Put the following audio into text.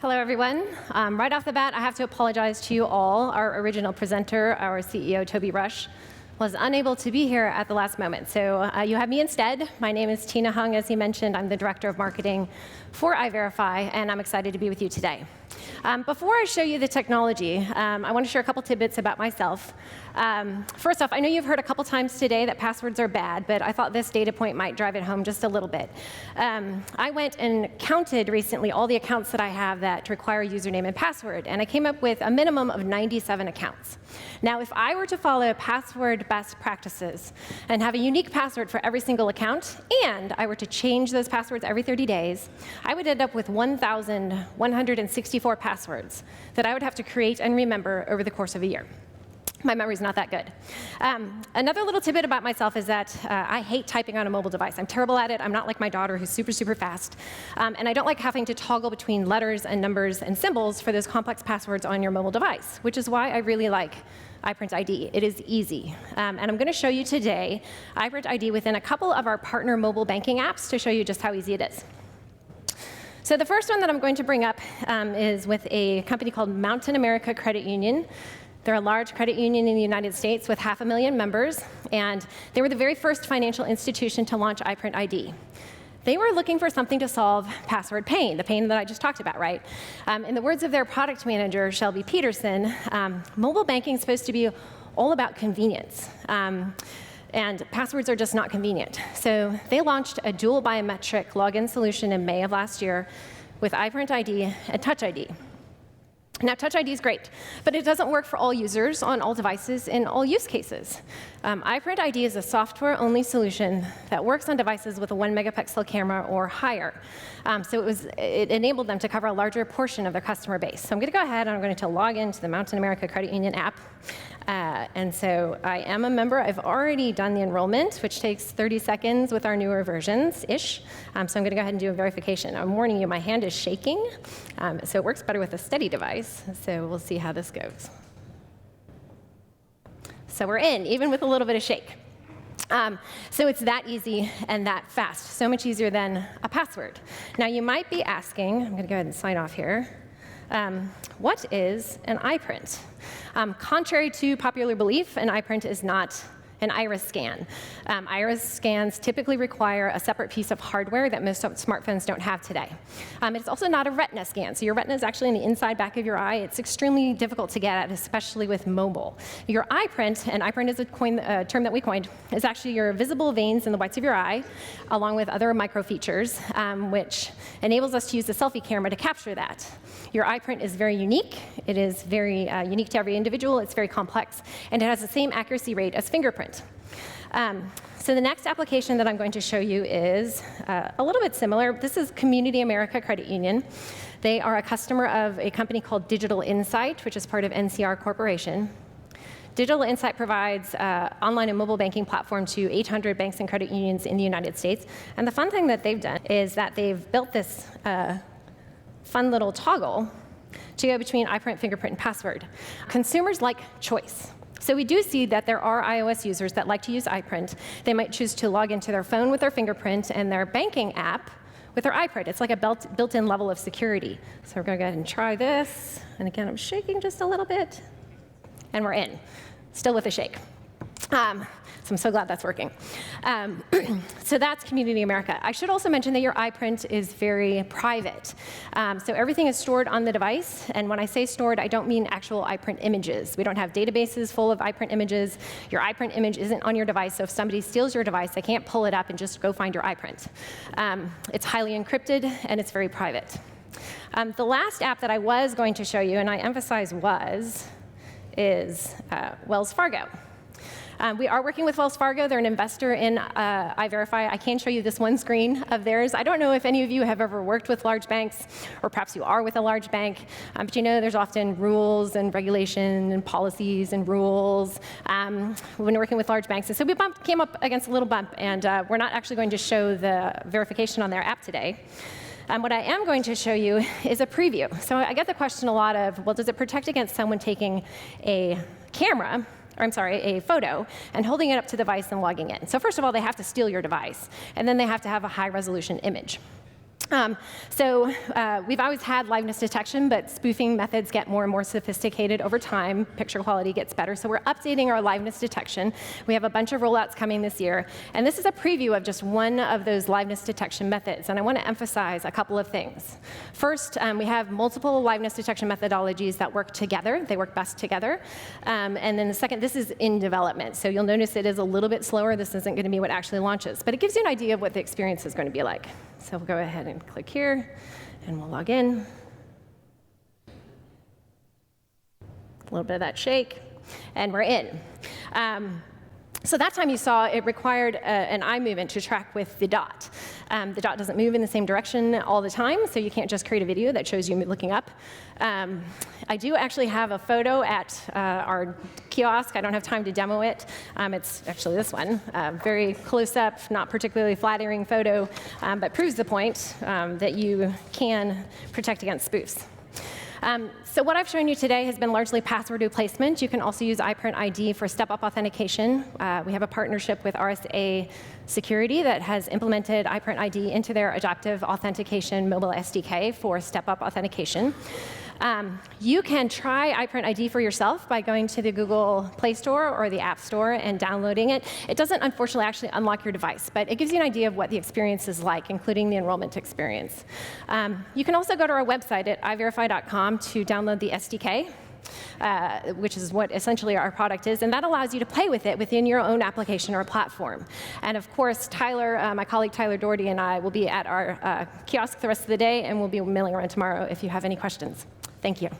Hello, everyone. Right off the bat, I have to apologize to you all. Our original presenter, our CEO, Toby Rush, was unable to be here at the last moment. So you have me instead. My name is Tina Hung. As he mentioned, I'm the Director of Marketing for EyeVerify, and I'm excited to be with you today. Before I show you the technology, I want to share a couple tidbits about myself. First off, I know you've heard a couple times today that passwords are bad, but I thought this data point might drive it home just a little bit. I went and counted recently all the accounts that I have that require username and password, and I came up with a minimum of 97 accounts. Now, if I were to follow password best practices and have a unique password for every single account, and I were to change those passwords every 30 days, I would end up with 1,164 passwords that I would have to create and remember over the course of a year. My memory's not that good. Another little tidbit about myself is that I hate typing on a mobile device. I'm terrible at it. I'm not like my daughter, who's super, super fast. And I don't like having to toggle between letters and numbers and symbols for those complex passwords on your mobile device, which is why I really like Eyeprint ID. It is easy. And I'm going to show you today Eyeprint ID within a couple of our partner mobile banking apps to show you just how easy it is. So the first one that I'm going to bring up is with a company called Mountain America Credit Union. They're a large credit union in the United States with 500,000 members, and they were the very first financial institution to launch Eyeprint ID. They were looking for something to solve password pain, the pain that I just talked about, right? In the words of their product manager, Shelby Peterson, mobile banking is supposed to be all about convenience. And passwords are just not convenient. So they launched a dual biometric login solution in May of last year with Eyeprint ID and Touch ID. Now, Touch ID is great, but it doesn't work for all users on all devices in all use cases. Eyeprint ID is a software-only solution that works on devices with a 1 megapixel camera or higher. So it enabled them to cover a larger portion of their customer base. So I'm going to go ahead and I'm going to log into the Mountain America Credit Union app. And so I am a member. I've already done the enrollment, which takes 30 seconds with our newer versions-ish. So I'm going to go ahead and do a verification. I'm warning you, my hand is shaking. So it works better with a steady device. So we'll see how this goes. So we're in, even with a little bit of shake. So it's that easy and that fast, so much easier than a password. Now, you might be asking, I'm going to go ahead and sign off here, what is an eyeprint? Contrary to popular belief, an eyeprint is not an iris scan. Iris scans typically require a separate piece of hardware that most smartphones don't have today. It's also not a retina scan, so your retina is actually in the inside back of your eye. It's extremely difficult to get at, especially with mobile. Your eyeprint, and eyeprint is a term that we coined, is actually your visible veins in the whites of your eye, along with other micro features, which enables us to use the selfie camera to capture that. Your eyeprint is very unique. It is very unique to every individual. It's very complex, and it has the same accuracy rate as fingerprint. So the next application that I'm going to show you is a little bit similar. This is Community America Credit Union. They are a customer of a company called Digital Insight, which is part of NCR Corporation. Digital Insight provides online and mobile banking platform to 800 banks and credit unions in the United States. And the fun thing that they've done is that they've built this fun little toggle to go between eyeprint, fingerprint, and password. Consumers like choice. So we do see that there are iOS users that like to use eyeprint. They might choose to log into their phone with their fingerprint and their banking app with their eyeprint. It's like a built-in level of security. So we're going to go ahead and try this. And again, I'm shaking just a little bit. And we're in, still with a shake. So I'm so glad that's working. So that's Community America. I should also mention that your eyeprint is very private. So everything is stored on the device. And when I say stored, I don't mean actual eyeprint images. We don't have databases full of eyeprint images. Your eyeprint image isn't on your device. So if somebody steals your device, they can't pull it up and just go find your eyeprint. It's highly encrypted, and it's very private. The last app that I was going to show you, and I emphasize was, is Wells Fargo. We are working with Wells Fargo. They're an investor in EyeVerify. I can show you this one screen of theirs. I don't know if any of you have ever worked with large banks, or perhaps you are with a large bank, but you know there's often rules and regulation and policies and rules when working with large banks. And so we came up against a little bump, and we're not actually going to show the verification on their app today. What I am going to show you is a preview. So I get the question a lot of, well, does it protect against someone taking a photo and holding it up to the device and logging in? So first of all, they have to steal your device, and then they have to have a high-resolution image. We've always had liveness detection, but spoofing methods get more and more sophisticated over time. Picture quality gets better, so we're updating our liveness detection. We have a bunch of rollouts coming this year, and this is a preview of just one of those liveness detection methods, and I want to emphasize a couple of things. First, we have multiple liveness detection methodologies that work together. They work best together. And then the second, this is in development, so you'll notice it is a little bit slower. This isn't going to be what actually launches, but it gives you an idea of what the experience is going to be like. So we'll go ahead and click here, and we'll log in. A little bit of that shake, and we're in. So that time you saw it required an eye movement to track with the dot. The dot doesn't move in the same direction all the time, so you can't just create a video that shows you looking up. I do actually have a photo at our kiosk. I don't have time to demo it. It's actually this one. Very close-up, not particularly flattering photo, but proves the point that you can protect against spoofs. So what I've shown you today has been largely password replacement. You can also use Eyeprint ID for step-up authentication. We have a partnership with RSA Security that has implemented Eyeprint ID into their adaptive authentication mobile SDK for step-up authentication. You can try Eyeprint ID for yourself by going to the Google Play Store or the App Store and downloading it. It doesn't, unfortunately, actually unlock your device, but it gives you an idea of what the experience is like, including the enrollment experience. You can also go to our website at eyeverify.com to download the SDK. Which is what essentially our product is, and that allows you to play with it within your own application or platform. And of course, Tyler, my colleague Tyler Doherty, and I will be at our kiosk the rest of the day, and we'll be milling around tomorrow if you have any questions. Thank you.